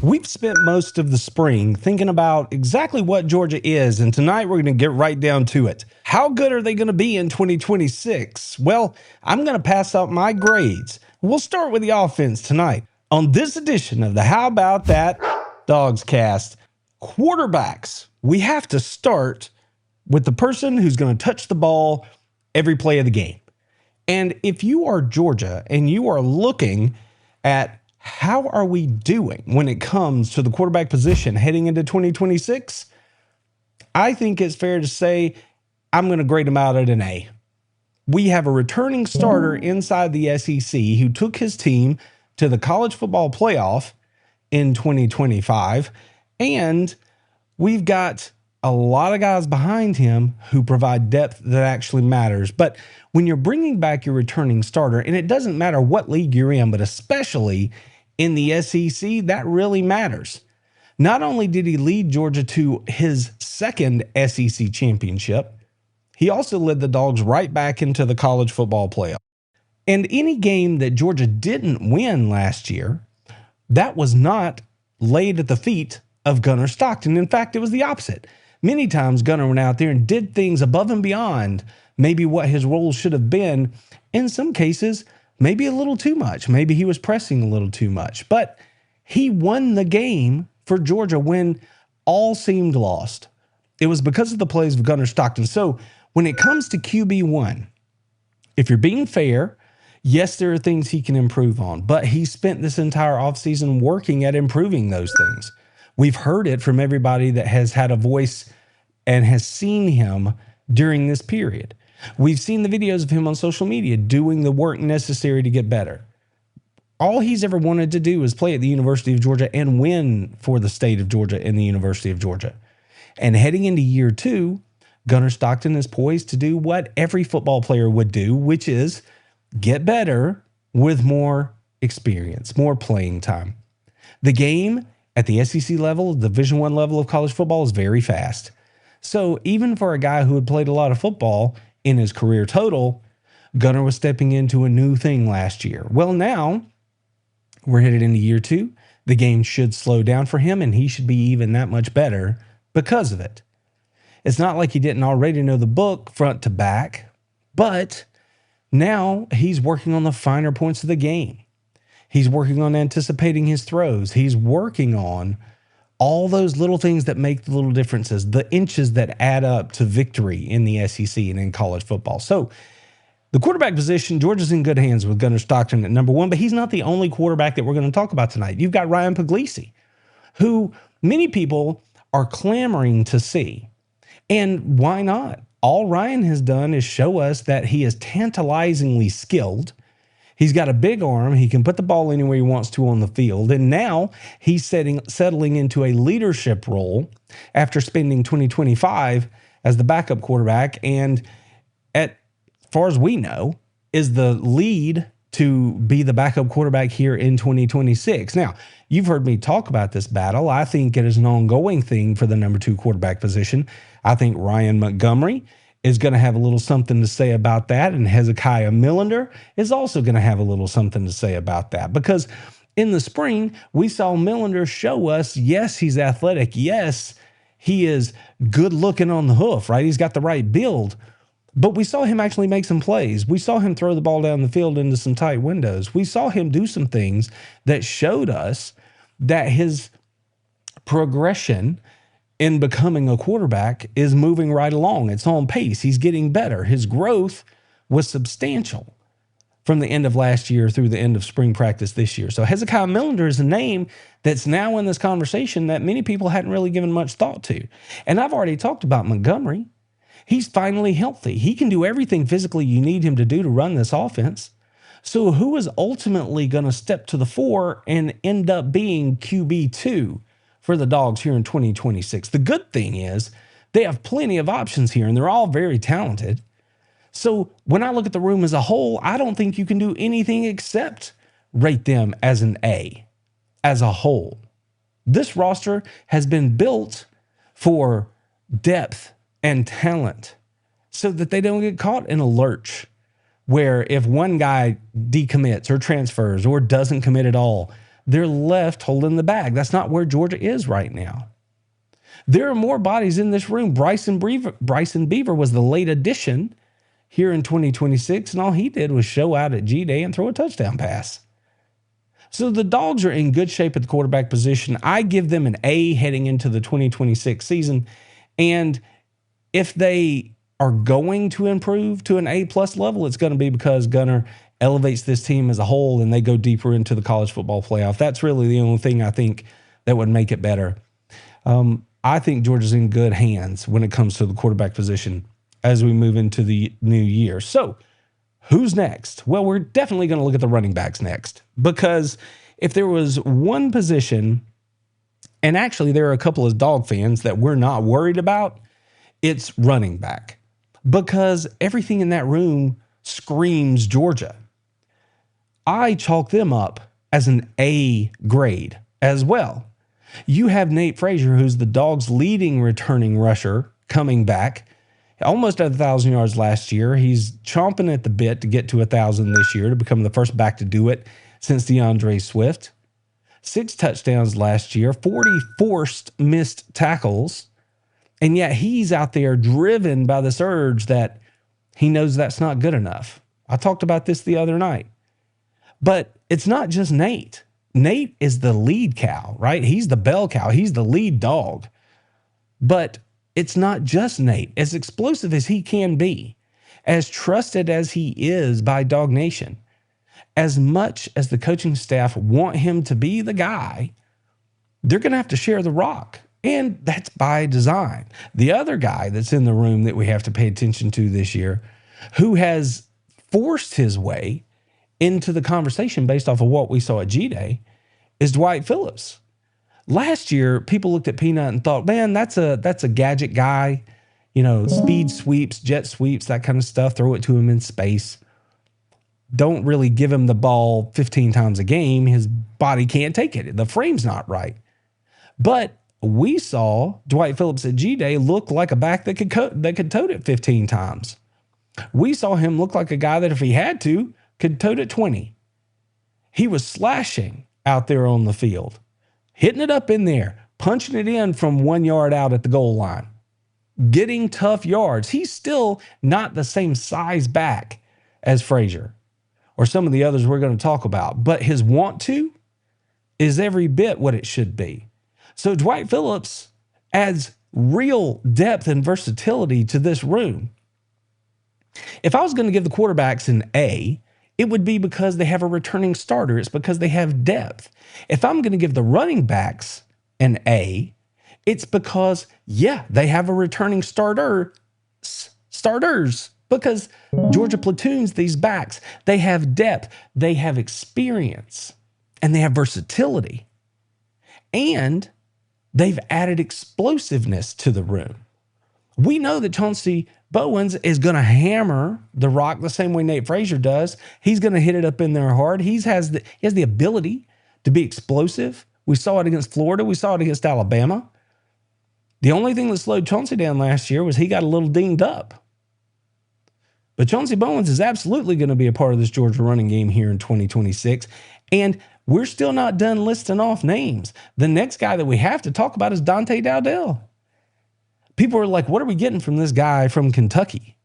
We've spent most of the spring thinking about exactly what Georgia is, and tonight we're going to get right down to it. How good are they going to be in 2026? Well, I'm going to pass out my grades. We'll start with the offense tonight. On this edition of the How About That Dogs Cast, quarterbacks, we have to start with the person who's going to touch the ball every play of the game. And if you are Georgia and you are looking at how are we doing when it comes to the quarterback position heading into 2026, I think it's fair to say I'm going to grade them out at an A. We have a returning starter inside the SEC who took his team to the college football playoff in 2025, and we've got a lot of guys behind him who provide depth that actually matters. But when you're bringing back your returning starter, and it doesn't matter what league you're in, but especially in the SEC, that really matters. Not only did he lead Georgia to his second SEC championship, he also led the Dogs right back into the college football playoff. And any game that Georgia didn't win last year, that was not laid at the feet of Gunnar Stockton. In fact, it was the opposite. Many times Gunnar went out there and did things above and beyond maybe what his role should have been. In some cases, maybe a little too much. Maybe he was pressing a little too much. But he won the game for Georgia when all seemed lost. It was because of the plays of Gunnar Stockton. So when it comes to QB1, if you're being fair, yes, there are things he can improve on. But he spent this entire offseason working at improving those things. We've heard it from everybody that has had a voice and has seen him during this period. We've seen the videos of him on social media doing the work necessary to get better. All he's ever wanted to do is play at the University of Georgia and win for the state of Georgia and the University of Georgia. And heading into year two, Gunnar Stockton is poised to do what every football player would do, which is get better with more experience, more playing time. The game at the SEC level, Division I level of college football, is very fast. So even for a guy who had played a lot of football in his career total, Gunnar was stepping into a new thing last year. Well, now we're headed into year two. The game should slow down for him, and he should be even that much better because of it. It's not like he didn't already know the book front to back, but now he's working on the finer points of the game. He's working on anticipating his throws. He's working on all those little things that make the little differences, the inches that add up to victory in the SEC and in college football. So the quarterback position, Georgia's in good hands with Gunnar Stockton at number one, but he's not the only quarterback that we're going to talk about tonight. You've got Ryan Puglisi, who many people are clamoring to see. And why not? All Ryan has done is show us that he is tantalizingly skilled. He's got a big arm. He can put the ball anywhere he wants to on the field. And now he's settling into a leadership role after spending 2025 as the backup quarterback. And as far as we know, is the lead to be the backup quarterback here in 2026. Now, you've heard me talk about this battle. I think it is an ongoing thing for the number two quarterback position. I think Ryan Montgomery is going to have a little something to say about that. And Hezekiah Millender is also going to have a little something to say about that. Because in the spring, we saw Millender show us, yes, he's athletic. Yes, he is good looking on the hoof, right? He's got the right build. But we saw him actually make some plays. We saw him throw the ball down the field into some tight windows. We saw him do some things that showed us that his progression in becoming a quarterback is moving right along. It's on pace. He's getting better. His growth was substantial from the end of last year through the end of spring practice this year. So Hezekiah Millender is a name that's now in this conversation that many people hadn't really given much thought to. And I've already talked about Montgomery. He's finally healthy. He can do everything physically you need him to do to run this offense. So who is ultimately going to step to the fore and end up being QB2 for the Dogs here in 2026? The good thing is they have plenty of options here, and they're all very talented. So when I look at the room as a whole, I don't think you can do anything except rate them as an A as a whole. This roster has been built for depth and talent so that they don't get caught in a lurch where if one guy decommits or transfers or doesn't commit at all, they're left holding the bag. That's not where Georgia is right now. There are more bodies in this room. Bryson Beaver was the late addition here in 2026, and all he did was show out at G-Day and throw a touchdown pass. So the Dogs are in good shape at the quarterback position. I give them an A heading into the 2026 season. And if they are going to improve to an A-plus level, it's going to be because Gunner elevates this team as a whole and they go deeper into the college football playoff. That's really the only thing I think that would make it better. I think Georgia's in good hands when it comes to the quarterback position as we move into the new year. So who's next? Well, we're definitely going to look at the running backs next, because if there was one position, and actually there are a couple of Dog fans that we're not worried about, it's running back, because everything in that room screams Georgia. I chalk them up as an A grade as well. You have Nate Frazier, who's the Dogs' leading returning rusher, coming back. Almost at 1,000 yards last year. He's chomping at the bit to get to 1,000 this year to become the first back to do it since DeAndre Swift. 6 touchdowns last year, 40 forced missed tackles. And yet he's out there driven by this urge that he knows that's not good enough. I talked about this the other night. But it's not just Nate. Nate is the lead cow, right? He's the bell cow. He's the lead dog. But it's not just Nate. As explosive as he can be, as trusted as he is by Dog Nation, as much as the coaching staff want him to be the guy, they're going to have to share the rock. And that's by design. The other guy that's in the room that we have to pay attention to this year, who has forced his way into the conversation based off of what we saw at G-Day, is Dwight Phillips. Last year, people looked at Peanut and thought, man, that's a gadget guy, speed sweeps, jet sweeps, that kind of stuff. Throw it to him in space. Don't really give him the ball 15 times a game. His body can't take it. The frame's not right. But we saw Dwight Phillips at G-Day look like a back that could tote it 15 times. We saw him look like a guy that if he had to, could tote it 20. He was slashing out there on the field, hitting it up in there, punching it in from 1 yard out at the goal line, getting tough yards. He's still not the same size back as Frazier or some of the others we're going to talk about, but his want to is every bit what it should be. So Dwight Phillips adds real depth and versatility to this room. If I was going to give the quarterbacks an A, it would be because they have a returning starter. It's because they have depth. If I'm going to give the running backs an A, it's because, they have a returning starters, because Georgia platoons these backs. They have depth, they have experience, and they have versatility. And they've added explosiveness to the room. We know that Chauncey Bowens is going to hammer the rock the same way Nate Frazier does. He's going to hit it up in there hard. He has the ability to be explosive. We saw it against Florida. We saw it against Alabama. The only thing that slowed Chauncey down last year was he got a little dinged up. But Chauncey Bowens is absolutely going to be a part of this Georgia running game here in 2026. And we're still not done listing off names. The next guy that we have to talk about is Dante Dowdell. People are like, what are we getting from this guy from Kentucky?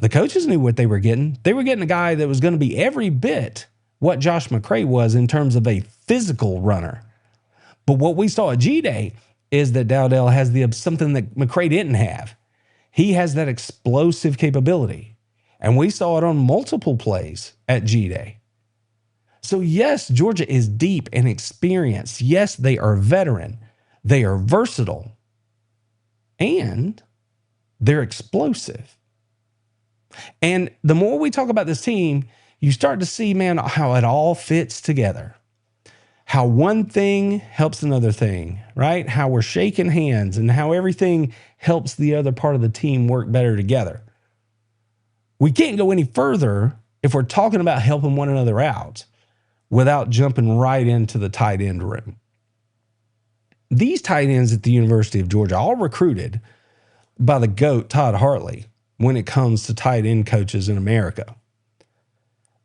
The coaches knew what they were getting. They were getting a guy that was going to be every bit what Josh McCray was in terms of a physical runner. But what we saw at G-Day is that Dowdell has something that McCray didn't have. He has that explosive capability. And we saw it on multiple plays at G-Day. So yes, Georgia is deep and experienced. Yes, they are veteran. They are versatile. And they're explosive. And the more we talk about this team, you start to see, man, how it all fits together. How one thing helps another thing, right? How we're shaking hands and how everything helps the other part of the team work better together. We can't go any further if we're talking about helping one another out without jumping right into the tight end room. These tight ends at the University of Georgia, all recruited by the GOAT, Todd Hartley, when it comes to tight end coaches in America.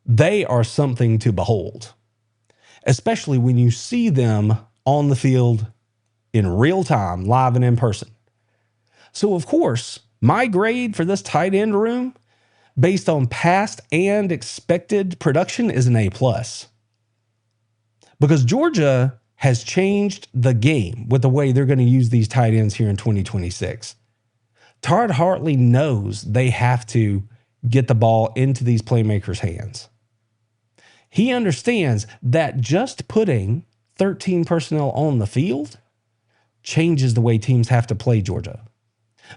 They are something to behold. especially when you see them on the field in real time, live and in person. So, of course, my grade for this tight end room, based on past and expected production, is an A+. Because Georgia has changed the game with the way they're going to use these tight ends here in 2026. Todd Hartley knows they have to get the ball into these playmakers' hands. He understands that just putting 13 personnel on the field changes the way teams have to play Georgia.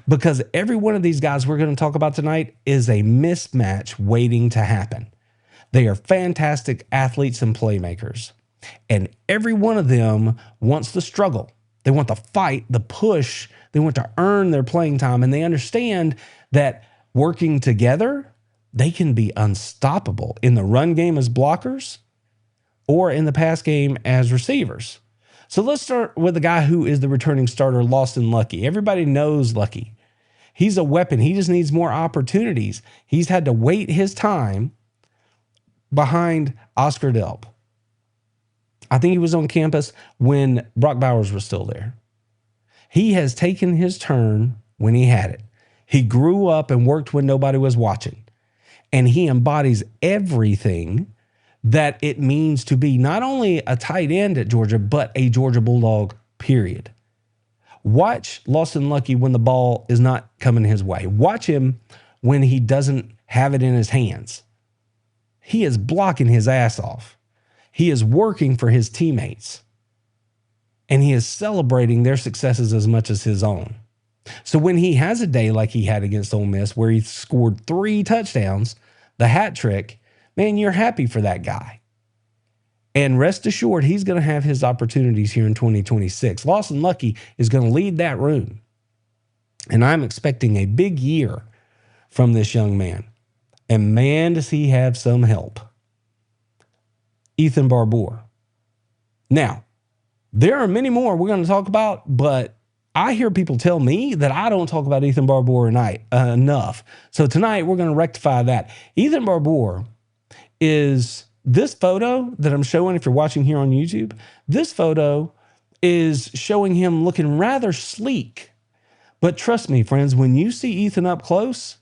Because every one of these guys we're going to talk about tonight is a mismatch waiting to happen. They are fantastic athletes and playmakers. And every one of them wants the struggle. They want the fight, the push. They want to earn their playing time. And they understand that working together, they can be unstoppable in the run game as blockers or in the pass game as receivers. So let's start with the guy who is the returning starter, Lawson Lucky. Everybody knows Lucky. He's a weapon. He just needs more opportunities. He's had to wait his time behind Oscar Delp. I think he was on campus when Brock Bowers was still there. He has taken his turn when he had it. He grew up and worked when nobody was watching. And he embodies everything that it means to be not only a tight end at Georgia, but a Georgia Bulldog, period. Watch Lawson Lucky when the ball is not coming his way. Watch him when he doesn't have it in his hands. He is blocking his ass off. He is working for his teammates. And he is celebrating their successes as much as his own. So when he has a day like he had against Ole Miss, where he scored 3 touchdowns, the hat trick, man, you're happy for that guy. And rest assured, he's going to have his opportunities here in 2026. Lawson Lucky is going to lead that room. And I'm expecting a big year from this young man. And man, does he have some help. Ethan Barbour. Now, there are many more we're going to talk about, but I hear people tell me that I don't talk about Ethan Barbour enough. So tonight, we're going to rectify that. Ethan Barbour is this photo that I'm showing, if you're watching here on YouTube, this photo is showing him looking rather sleek. But trust me, friends, when you see Ethan up close,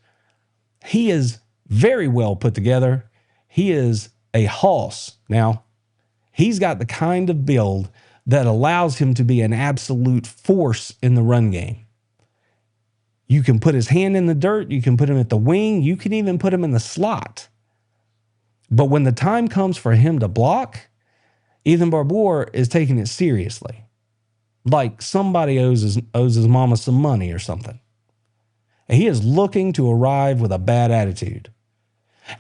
he is very well put together. He is a hoss. Now, he's got the kind of build that allows him to be an absolute force in the run game. You can put his hand in the dirt. You can put him at the wing. You can even put him in the slot. But when the time comes for him to block, Ethan Barbour is taking it seriously. Like somebody owes his mama some money or something. And he is looking to arrive with a bad attitude.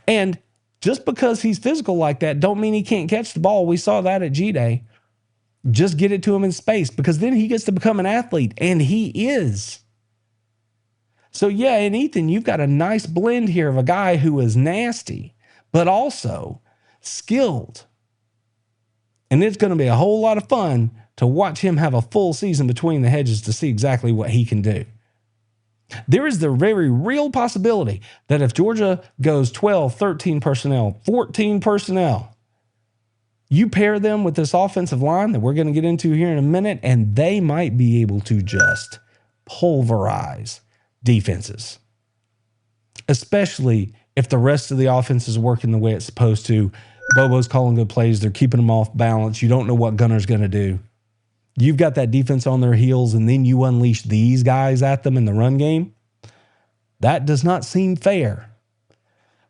And just because he's physical like that, don't mean he can't catch the ball. We saw that at G-Day. Just get it to him in space, because then he gets to become an athlete, and he is. So yeah, and Ethan, you've got a nice blend here of a guy who is nasty, but also skilled. And it's going to be a whole lot of fun to watch him have a full season between the hedges to see exactly what he can do. There is the very real possibility that if Georgia goes 12, 13 personnel, 14 personnel, you pair them with this offensive line that we're going to get into here in a minute, and they might be able to just pulverize defenses, especially if the rest of the offense is working the way it's supposed to. Bobo's calling good plays. They're keeping them off balance. You don't know what Gunner's going to do. You've got that defense on their heels, and then you unleash these guys at them in the run game. That does not seem fair.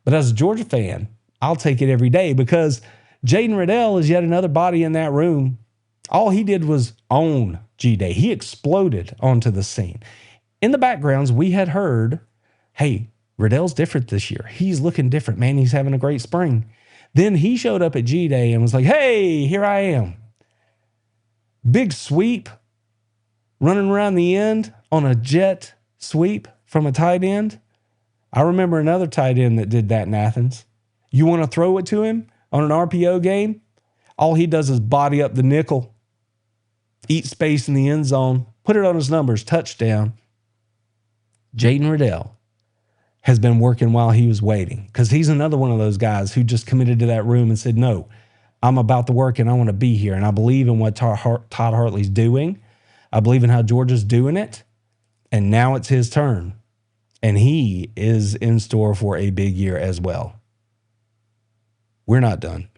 But as a Georgia fan, I'll take it every day, because Jaden Riddell is yet another body in that room. All he did was own G-Day. He exploded onto the scene. In the backgrounds, we had heard, hey, Riddell's different this year. He's looking different, man. He's having a great spring. Then he showed up at G-Day and was like, hey, here I am. Big sweep, running around the end on a jet sweep from a tight end. I remember another tight end that did that in Athens. You want to throw it to him on an RPO game? All he does is body up the nickel, eat space in the end zone, put it on his numbers, touchdown. Jaden Riddell has been working while he was waiting, because he's another one of those guys who just committed to that room and said, no, I'm about the work and I want to be here. And I believe in what Todd Hartley's doing. I believe in how Georgia's doing it. And now it's his turn. And he is in store for a big year as well. We're not done.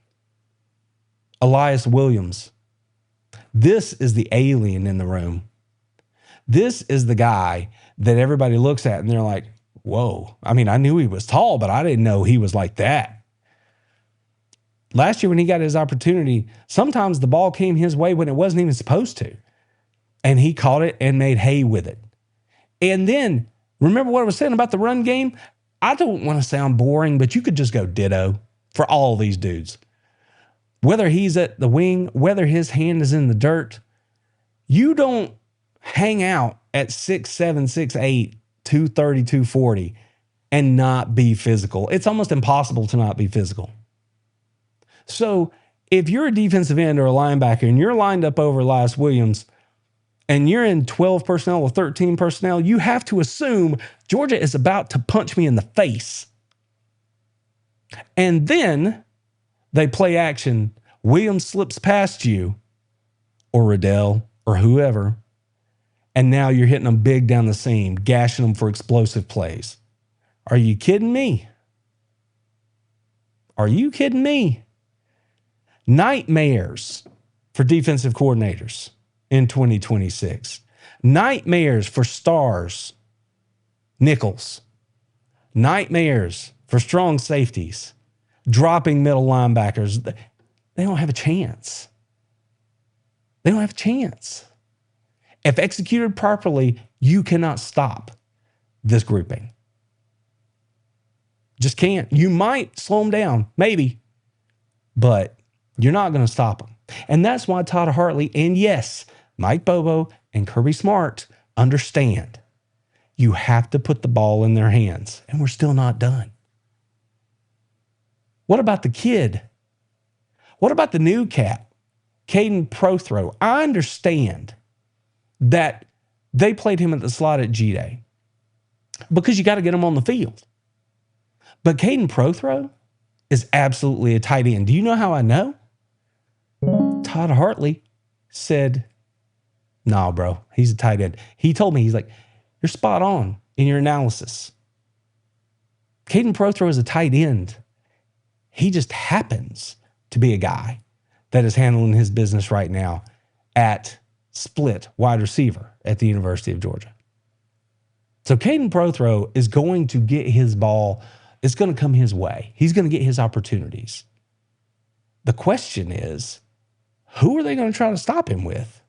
Elias Williams. This is the alien in the room. This is the guy that everybody looks at and they're like, whoa. I mean, I knew he was tall, but I didn't know he was like that. Last year when he got his opportunity, sometimes the ball came his way when it wasn't even supposed to. And he caught it and made hay with it. And then, remember what I was saying about the run game? I don't want to sound boring, but you could just go ditto for all these dudes. Whether he's at the wing, whether his hand is in the dirt, you don't hang out at 6'7", 6'8", 230, 240 and not be physical. It's almost impossible to not be physical. So if you're a defensive end or a linebacker and you're lined up over Elias Williams and you're in 12 personnel or 13 personnel, you have to assume Georgia is about to punch me in the face. And then they play action. Williams slips past you or Riddell or whoever. And now you're hitting them big down the seam, gashing them for explosive plays. Are you kidding me? Are you kidding me? Nightmares for defensive coordinators in 2026. Nightmares for stars, nickels. Nightmares for strong safeties, dropping middle linebackers. They don't have a chance. They don't have a chance. If executed properly, you cannot stop this grouping. Just can't. You might slow them down, maybe, but you're not going to stop them. And that's why Todd Hartley and, yes, Mike Bobo and Kirby Smart understand you have to put the ball in their hands, and we're still not done. What about the kid? What about the new cat, Caden Prothro? I understand that they played him at the slot at G-Day because you got to get him on the field. But Caden Prothro is absolutely a tight end. Do you know how I know? Todd Hartley said, "Nah, bro, he's a tight end." He told me, he's like, "You're spot on in your analysis. Caden Prothro is a tight end. He just happens to be a guy that is handling his business right now at split wide receiver at the University of Georgia." So Caden Prothro is going to get his ball. It's going to come his way. He's going to get his opportunities. The question is, who are they going to try to stop him with?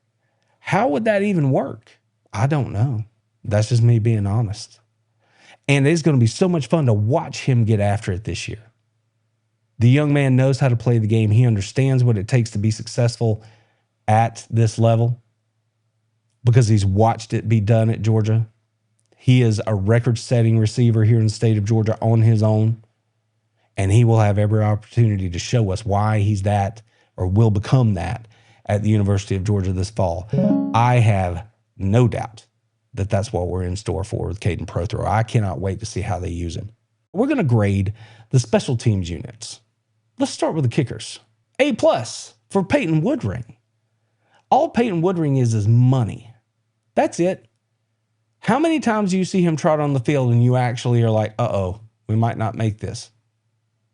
How would that even work? I don't know. That's just me being honest. And it's going to be so much fun to watch him get after it this year. The young man knows how to play the game. He understands what it takes to be successful at this level because he's watched it be done at Georgia. He is a record-setting receiver here in the state of Georgia on his own, and he will have every opportunity to show us why he's that or will become that at the University of Georgia this fall. I have no doubt that that's what we're in store for with Caden Prothro. I cannot wait to see how they use him. We're going to grade the special teams units. Let's start with the kickers. A+ for Peyton Woodring. All Peyton Woodring is money. That's it. How many times do you see him trot on the field and you actually are like, uh-oh, we might not make this?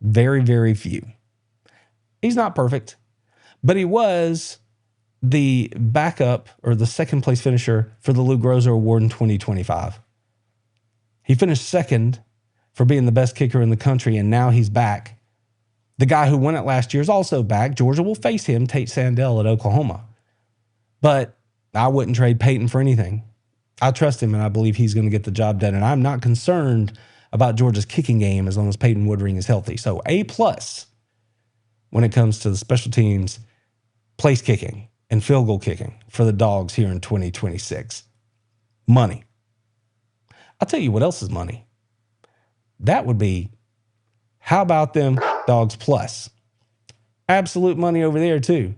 Very, very few. He's not perfect, but he was the backup or the second place finisher for the Lou Groza Award in 2025. He finished second for being the best kicker in the country, and now he's back. The guy who won it last year is also back. Georgia will face him, Tate Sandell at Oklahoma. But I wouldn't trade Peyton for anything. I trust him, and I believe he's going to get the job done. And I'm not concerned about Georgia's kicking game as long as Peyton Woodring is healthy. So A+ when it comes to the special teams, place kicking and field goal kicking for the Dogs here in 2026. Money. I'll tell you what else is money. That would be, how about them Dogs Plus? Absolute money over there too.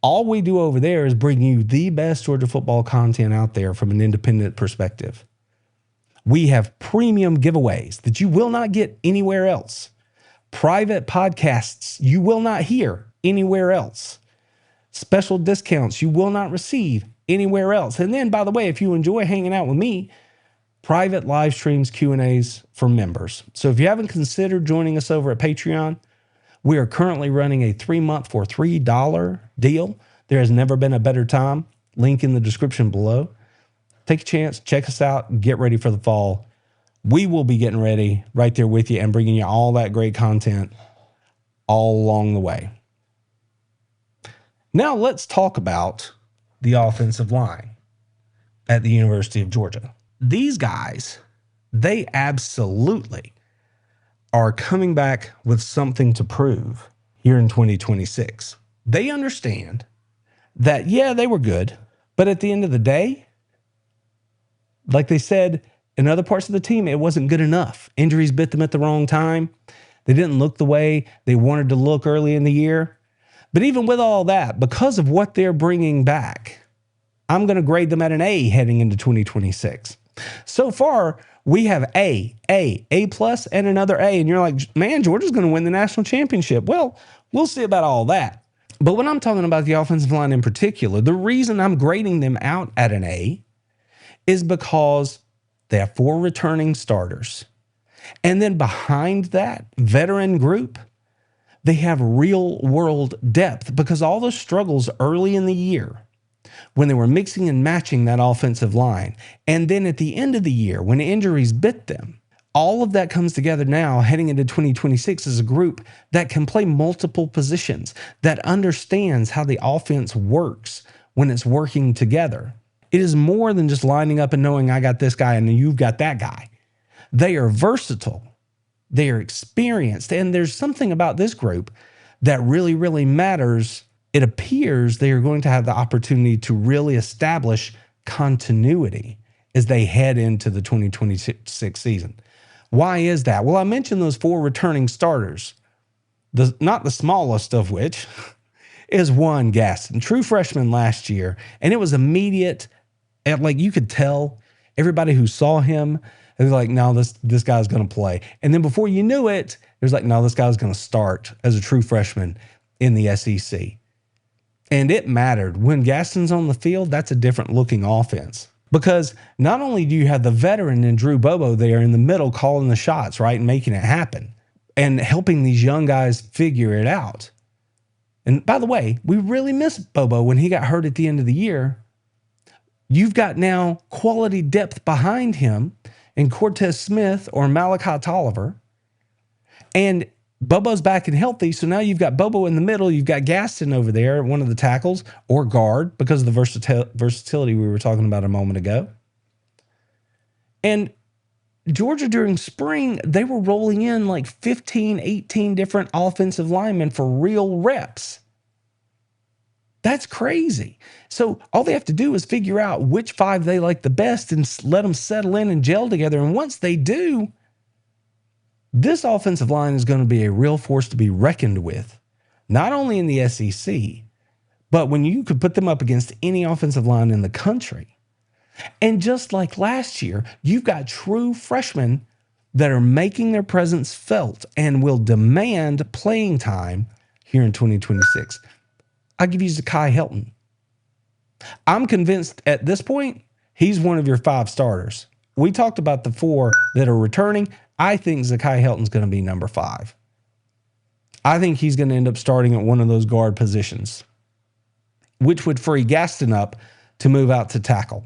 All we do over there is bring you the best Georgia football content out there from an independent perspective. We have premium giveaways that you will not get anywhere else. Private podcasts you will not hear anywhere else. Special discounts you will not receive anywhere else. And then, by the way, if you enjoy hanging out with me, private live streams, Q&As for members. So if you haven't considered joining us over at Patreon, we are currently running a 3-month for $3 deal. There has never been a better time. Link in the description below. Take a chance, check us out, get ready for the fall. We will be getting ready right there with you and bringing you all that great content all along the way. Now let's talk about the offensive line at the University of Georgia. These guys, they absolutely are coming back with something to prove here in 2026. They understand that, yeah, they were good, but at the end of the day, like they said in other parts of the team, it wasn't good enough. Injuries bit them at the wrong time. They didn't look the way they wanted to look early in the year. But even with all that, because of what they're bringing back, I'm going to grade them at an A heading into 2026. So far, we have A+, and another A. And you're like, man, Georgia's going to win the national championship. Well, we'll see about all that. But when I'm talking about the offensive line in particular, the reason I'm grading them out at an A is because they have 4 returning starters. And then behind that veteran group, they have real world depth, because all those struggles early in the year when they were mixing and matching that offensive line, and then at the end of the year when injuries bit them, all of that comes together now heading into 2026 as a group that can play multiple positions, that understands how the offense works when it's working together. It is more than just lining up and knowing I got this guy and you've got that guy. They are versatile. They are experienced. And there's something about this group that really, really matters. It appears they are going to have the opportunity to really establish continuity as they head into the 2026 season. Why is that? Well, I mentioned those 4 returning starters, not the smallest of which is Juan Gaston, true freshman last year. And it was immediate. And like you could tell everybody who saw him, it was like, no, this guy's going to play. And then before you knew it, it was like, no, this guy's going to start as a true freshman in the SEC. And it mattered. When Gaston's on the field, that's a different looking offense. Because not only do you have the veteran in Drew Bobo there in the middle calling the shots, right, and making it happen and helping these young guys figure it out. And by the way, we really missed Bobo when he got hurt at the end of the year. You've got now quality depth behind him in Cortez Smith or Malachi Tolliver. And Bobo's back and healthy, so now you've got Bobo in the middle. You've got Gaston over there, one of the tackles, or guard, because of the versatility we were talking about a moment ago. And Georgia during spring, they were rolling in like 15, 18 different offensive linemen for real reps. That's crazy. So all they have to do is figure out which 5 they like the best and let them settle in and gel together. And once they do, this offensive line is going to be a real force to be reckoned with, not only in the SEC, but when you could put them up against any offensive line in the country. And just like last year, you've got true freshmen that are making their presence felt and will demand playing time here in 2026. I'll give you Zakai Helton. I'm convinced at this point, he's one of your 5 starters. We talked about the 4 that are returning. I think Zakai Helton's going to be number 5. I think he's going to end up starting at one of those guard positions, which would free Gaston up to move out to tackle.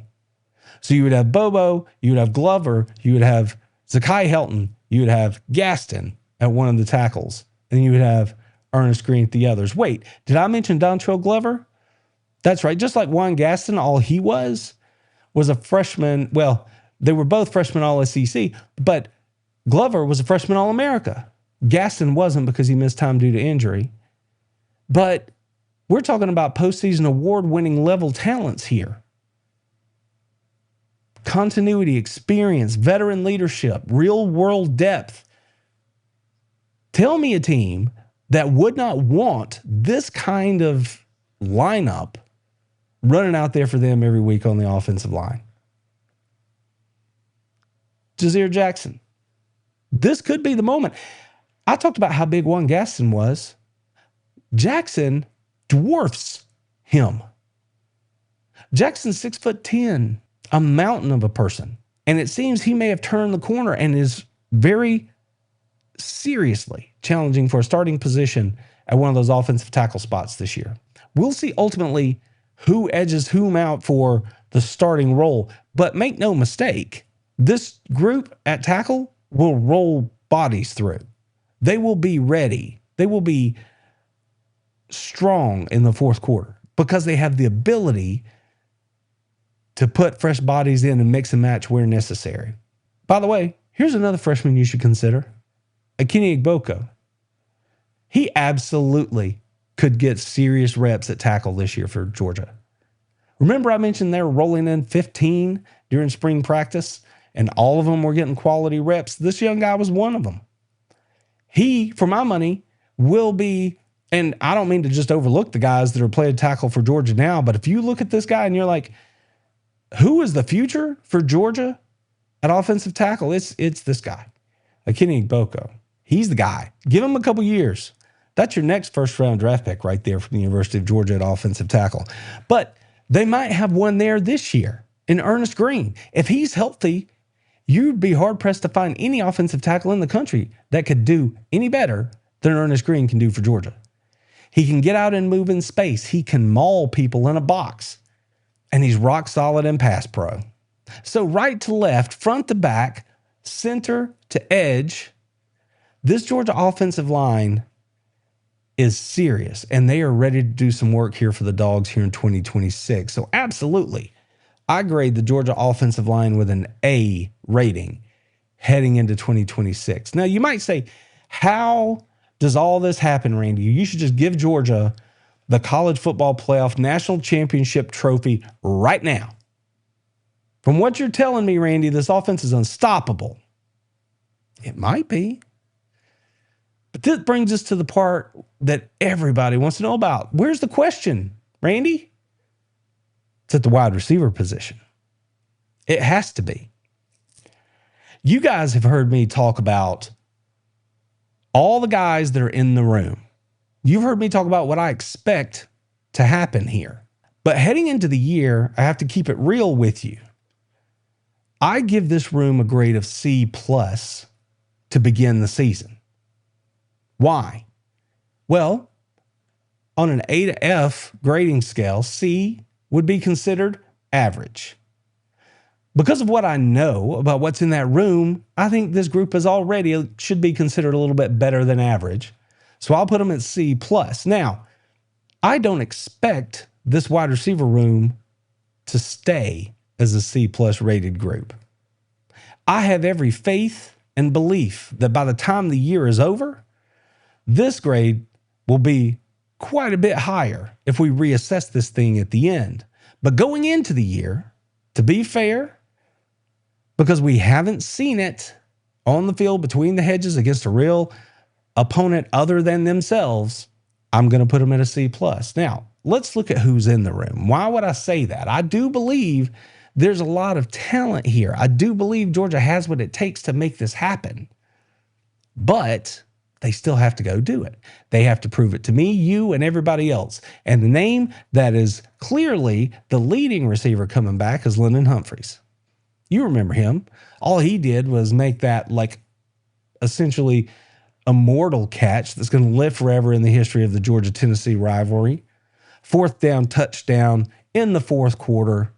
So you would have Bobo, you would have Glover, you would have Zakai Helton, you would have Gaston at one of the tackles, and you would have Ernest Green at the others. Wait, did I mention Dontrell Glover? That's right. Just like Juan Gaston, all he was a freshman. Well, they were both freshmen All-SEC, but Glover was a freshman All-America. Gaston wasn't because he missed time due to injury. But we're talking about postseason award-winning level talents here. Continuity, experience, veteran leadership, real-world depth. Tell me a team that would not want this kind of lineup running out there for them every week on the offensive line. Jazeer Jackson. This could be the moment. I talked about how big Juan Gaston was. Jackson dwarfs him. Jackson's 6'10", a mountain of a person. And it seems he may have turned the corner and is very seriously challenging for a starting position at one of those offensive tackle spots this year. We'll see ultimately who edges whom out for the starting role. But make no mistake, this group at tackle will roll bodies through. They will be ready. They will be strong in the fourth quarter because they have the ability to put fresh bodies in and mix and match where necessary. By the way, here's another freshman you should consider. Kenny Igbokwe. He absolutely could get serious reps at tackle this year for Georgia. Remember I mentioned they were rolling in 15 during spring practice and all of them were getting quality reps. This young guy was one of them. He, for my money, will be, and I don't mean to just overlook the guys that are playing tackle for Georgia now, but if you look at this guy and you're like, who is the future for Georgia at offensive tackle? It's this guy, Kenny Igbokwe. He's the guy. Give him a couple years. That's your next first-round draft pick right there from the University of Georgia at offensive tackle. But they might have one there this year in Ernest Green. If he's healthy, you'd be hard-pressed to find any offensive tackle in the country that could do any better than Ernest Green can do for Georgia. He can get out and move in space. He can maul people in a box. And he's rock solid in pass pro. So right to left, front to back, center to edge, this Georgia offensive line is serious, and they are ready to do some work here for the Dogs here in 2026. So absolutely, I grade the Georgia offensive line with an A rating heading into 2026. Now, you might say, how does all this happen, Randy? You should just give Georgia the College Football Playoff National Championship trophy right now. From what you're telling me, Randy, this offense is unstoppable. It might be. But this brings us to the part that everybody wants to know about. Where's the question, Randy? It's at the wide receiver position. It has to be. You guys have heard me talk about all the guys that are in the room. You've heard me talk about what I expect to happen here. But heading into the year, I have to keep it real with you. I give this room a grade of C+ to begin the season. Why? Well, on an A to F grading scale, C would be considered average. Because of what I know about what's in that room, I think this group is already should be considered a little bit better than average. So I'll put them at C+. Now, I don't expect this wide receiver room to stay as a C+ rated group. I have every faith and belief that by the time the year is over, this grade will be quite a bit higher if we reassess this thing at the end. But going into the year, to be fair, because we haven't seen it on the field between the hedges against a real opponent other than themselves, I'm going to put them at a C+. Now, let's look at who's in the room. Why would I say that? I do believe there's a lot of talent here. I do believe Georgia has what it takes to make this happen. But they still have to go do it. They have to prove it to me, you, and everybody else. And the name that is clearly the leading receiver coming back is London Humphreys. You remember him. All he did was make that like essentially immortal catch that's going to live forever in the history of the Georgia-Tennessee rivalry. 4th down touchdown in the fourth quarter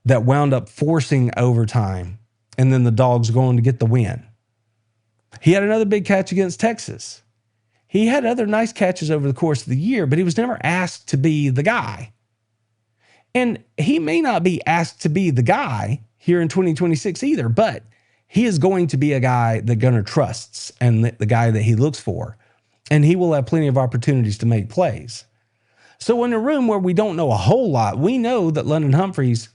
that wound up forcing overtime, and then the Dogs going to get the win. He had another big catch against Texas. He had other nice catches over the course of the year, but he was never asked to be the guy. And he may not be asked to be the guy here in 2026 either, but he is going to be a guy that Gunnar trusts and the guy that he looks for. And he will have plenty of opportunities to make plays. So in a room where we don't know a whole lot, we know that London Humphreys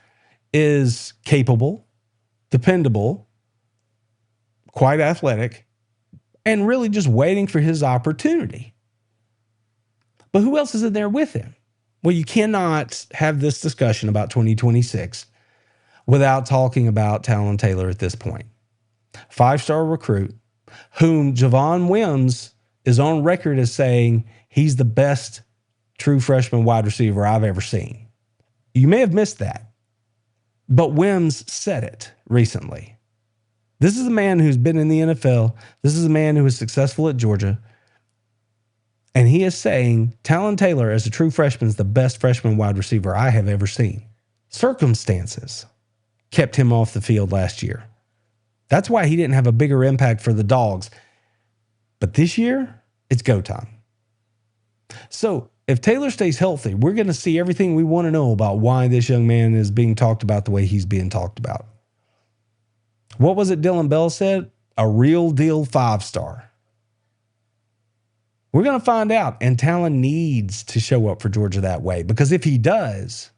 is capable, dependable, quite athletic, and really just waiting for his opportunity. But who else is in there with him? Well, you cannot have this discussion about 2026 without talking about Talon Taylor at this point. 5-star recruit, whom Javon Wims is on record as saying he's the best true freshman wide receiver I've ever seen. You may have missed that, but Wims said it recently. This is a man who's been in the NFL. This is a man who was successful at Georgia. And he is saying Talon Taylor as a true freshman is the best freshman wide receiver I have ever seen. Circumstances kept him off the field last year. That's why he didn't have a bigger impact for the Dogs. But this year, it's go time. So if Taylor stays healthy, we're going to see everything we want to know about why this young man is being talked about the way he's being talked about. What was it Dylan Bell said? A real deal 5-star. We're going to find out, and Talon needs to show up for Georgia that way, because if he does,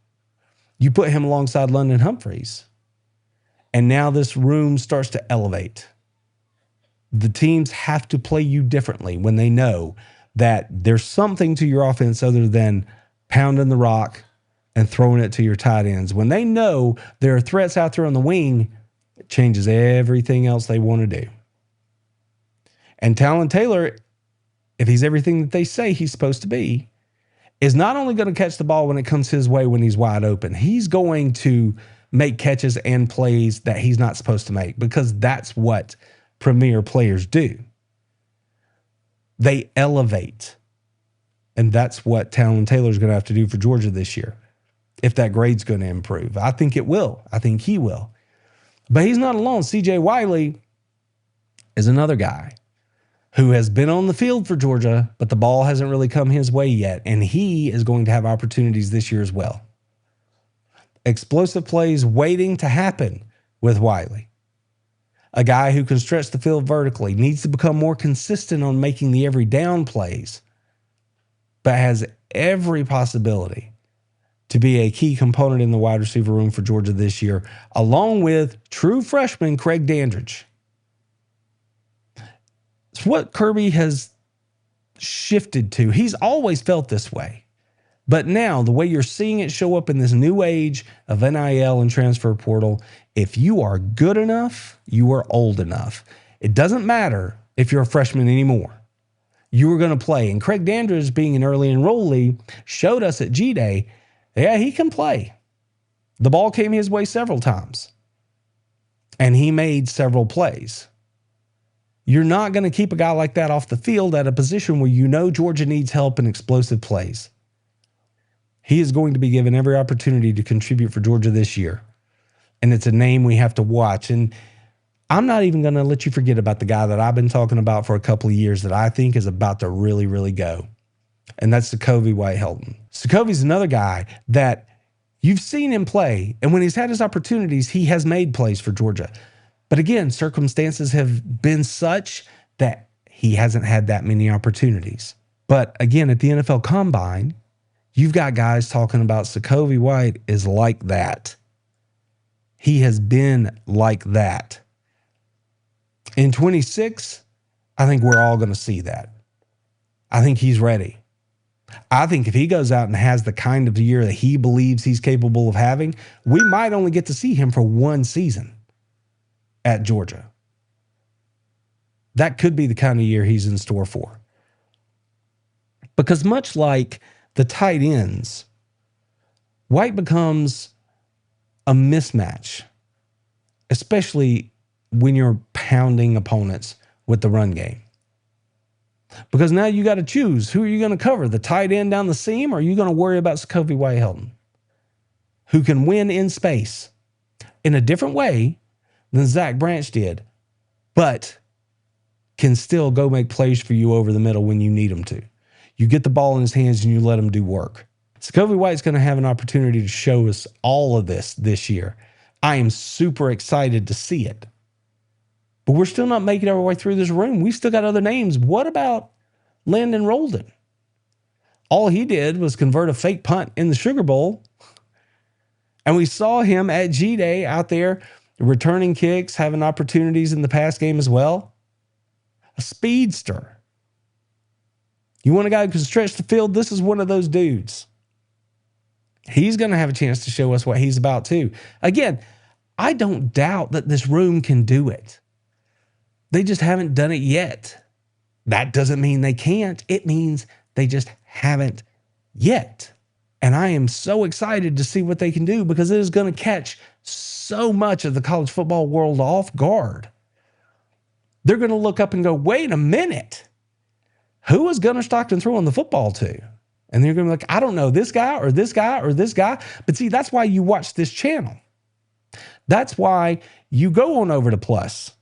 you put him alongside London Humphreys, and now this room starts to elevate. The teams have to play you differently when they know that there's something to your offense other than pounding the rock and throwing it to your tight ends. When they know there are threats out there on the wing, it changes everything else they want to do. And Talon Taylor, if he's everything that they say he's supposed to be, is not only going to catch the ball when it comes his way when he's wide open, he's going to make catches and plays that he's not supposed to make, because that's what premier players do. They elevate. And that's what Talon Taylor is going to have to do for Georgia this year, if that grade's going to improve. I think it will. I think he will. But he's not alone. C.J. Wiley is another guy who has been on the field for Georgia, but the ball hasn't really come his way yet, and he is going to have opportunities this year as well. Explosive plays waiting to happen with Wiley. A guy who can stretch the field vertically, needs to become more consistent on making the every down plays, but has every possibility to be a key component in the wide receiver room for Georgia this year, along with true freshman Craig Dandridge. It's what Kirby has shifted to. He's always felt this way. But now, the way you're seeing it show up in this new age of NIL and transfer portal, if you are good enough, you are old enough. It doesn't matter if you're a freshman anymore. You are going to play. And Craig Dandridge, being an early enrollee, showed us at G-Day, yeah, he can play. The ball came his way several times. And he made several plays. You're not going to keep a guy like that off the field at a position where you know Georgia needs help in explosive plays. He is going to be given every opportunity to contribute for Georgia this year. And it's a name we have to watch. And I'm not even going to let you forget about the guy that I've been talking about for a couple of years that I think is about to really, really go. And that's Secovy White-Helton. Secovy's another guy that you've seen him play. And when he's had his opportunities, he has made plays for Georgia. But again, circumstances have been such that he hasn't had that many opportunities. But again, at the NFL Combine, you've got guys talking about Secovy White is like that. He has been like that. In 26, I think we're all going to see that. I think he's ready. I think if he goes out and has the kind of year that he believes he's capable of having, we might only get to see him for one season at Georgia. That could be the kind of year he's in store for. Because much like the tight ends, White becomes a mismatch, especially when you're pounding opponents with the run game. Because now you got to choose, who are you going to cover? The tight end down the seam, or are you going to worry about Secovy White-Helton, who can win in space in a different way than Zach Branch did, but can still go make plays for you over the middle when you need him to. You get the ball in his hands and you let him do work. Secovy White's going to have an opportunity to show us all of this year. I am super excited to see it. But we're still not making our way through this room. We've still got other names. What about Landon Rolden? All he did was convert a fake punt in the Sugar Bowl. And we saw him at G-Day out there returning kicks, having opportunities in the pass game as well. A speedster. You want a guy who can stretch the field? This is one of those dudes. He's going to have a chance to show us what he's about too. Again, I don't doubt that this room can do it. They just haven't done it yet. That doesn't mean they can't. It means They just haven't yet. And I am so excited to see what they can do because it is going to catch so much of the college football world off guard. They're going to look up and go, wait a minute. Who is Gunnar Stockton throwing the football to? And they're going to be like, I don't know, this guy or this guy or this guy. But see, that's why you watch this channel. That's why you go on over to Plus.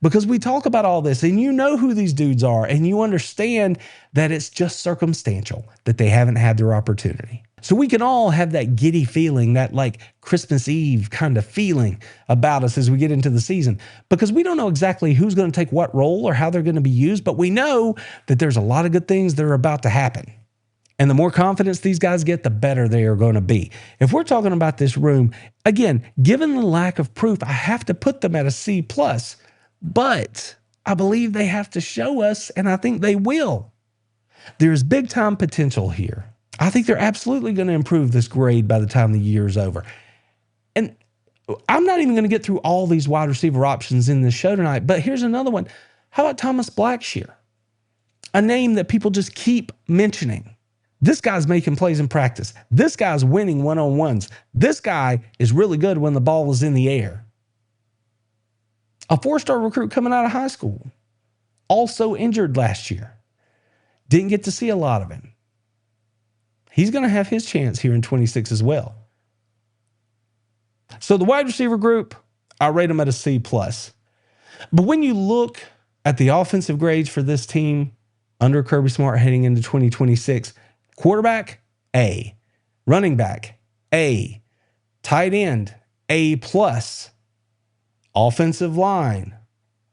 Because we talk about all this and you know who these dudes are and you understand that it's just circumstantial that they haven't had their opportunity. So we can all have that giddy feeling, that like Christmas Eve kind of feeling about us as we get into the season, because we don't know exactly who's going to take what role or how they're going to be used, but we know that there's a lot of good things that are about to happen. And the more confidence these guys get, the better they are going to be. If we're talking about this room, again, given the lack of proof, I have to put them at a C+, but I believe they have to show us, and I think they will. There's big time potential here. I think they're absolutely going to improve this grade by the time the year is over. And I'm not even going to get through all these wide receiver options in this show tonight, but here's another one. How about Thomas Blackshear? A name that people just keep mentioning. This guy's making plays in practice. This guy's winning one-on-ones. This guy is really good when the ball is in the air. A 4-star recruit coming out of high school. Also injured last year. Didn't get to see a lot of him. He's going to have his chance here in 26 as well. So the wide receiver group, I rate them at a C+. But when you look at the offensive grades for this team under Kirby Smart heading into 2026, quarterback, A. Running back, A. Tight end, A+. Offensive line,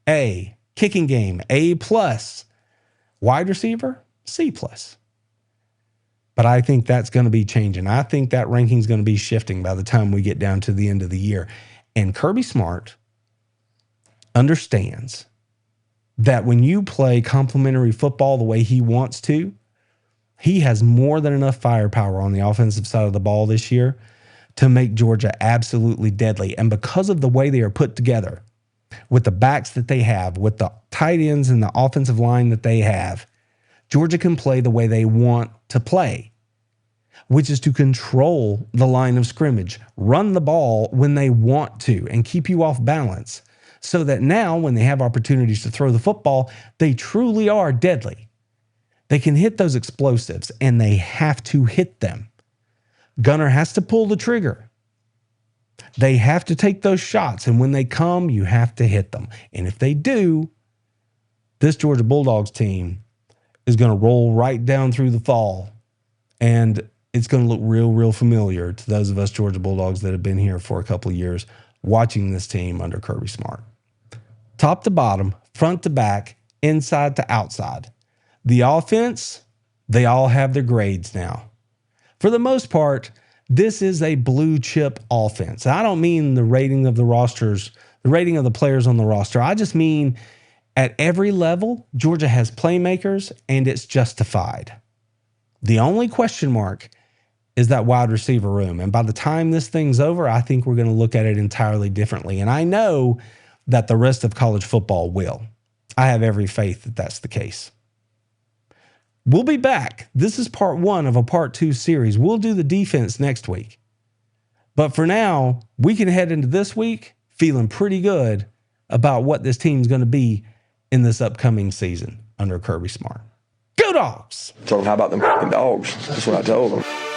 A. Kicking game, A+. Wide receiver, C+. But I think that's going to be changing. I think that ranking is going to be shifting by the time we get down to the end of the year. And Kirby Smart understands that when you play complementary football the way he wants to, he has more than enough firepower on the offensive side of the ball this year to make Georgia absolutely deadly. And because of the way they are put together, with the backs that they have, with the tight ends and the offensive line that they have, Georgia can play the way they want to play, which is to control the line of scrimmage, run the ball when they want to, and keep you off balance so that now when they have opportunities to throw the football, they truly are deadly. They can hit those explosives, and they have to hit them. Gunnar has to pull the trigger. They have to take those shots, and when they come, you have to hit them. And if they do, this Georgia Bulldogs team is going to roll right down through the fall, and it's going to look real, real familiar to those of us Georgia Bulldogs that have been here for a couple of years watching this team under Kirby Smart. Top to bottom, front to back, inside to outside. The offense, they all have their grades now. For the most part, this is a blue chip offense. I don't mean the rating of the rosters, the rating of the players on the roster. I just mean at every level, Georgia has playmakers, and it's justified. The only question mark is that wide receiver room. And by the time this thing's over, I think we're going to look at it entirely differently. And I know that the rest of college football will. I have every faith that that's the case. We'll be back. This is part 1 of a part 2 series. We'll do the defense next week. But for now, we can head into this week feeling pretty good about what this team's going to be in this upcoming season under Kirby Smart. Go Dogs! Told him, how about them fucking dogs? That's what I told him.